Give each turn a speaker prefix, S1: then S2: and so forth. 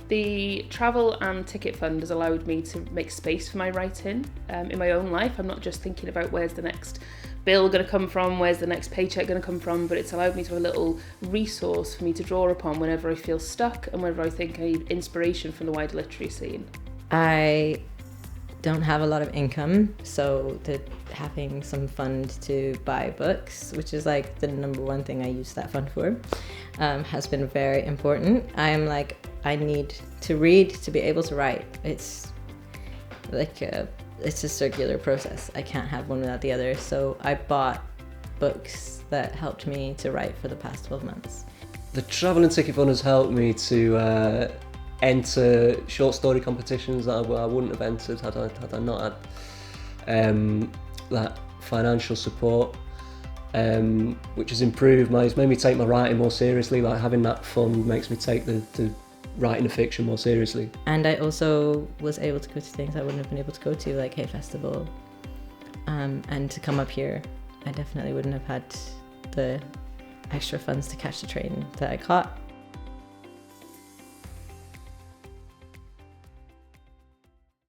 S1: The travel and ticket fund has allowed me to make space for my writing in my own life. I'm not just thinking about where's the next bill going to come from, where's the next paycheck going to come from, but it's allowed me to have a little resource for me to draw upon whenever I feel stuck and whenever I think I need inspiration from the wider literary scene.
S2: I don't have a lot of income, so having some fund to buy books, which is like the number one thing I use that fund for, has been very important. I need to read to be able to write. It's like it's a circular process. I can't have one without the other. So I bought books that helped me to write for the past 12 months.
S3: The travel and ticket fund has helped me to enter short story competitions that I wouldn't have entered had I not had that financial support, which has it's made me take my writing more seriously. Like having that fund makes me take the writing of fiction more seriously.
S2: And I also was able to go to things I wouldn't have been able to go to, like Hay Festival, and to come up here, I definitely wouldn't have had the extra funds to catch the train that I caught.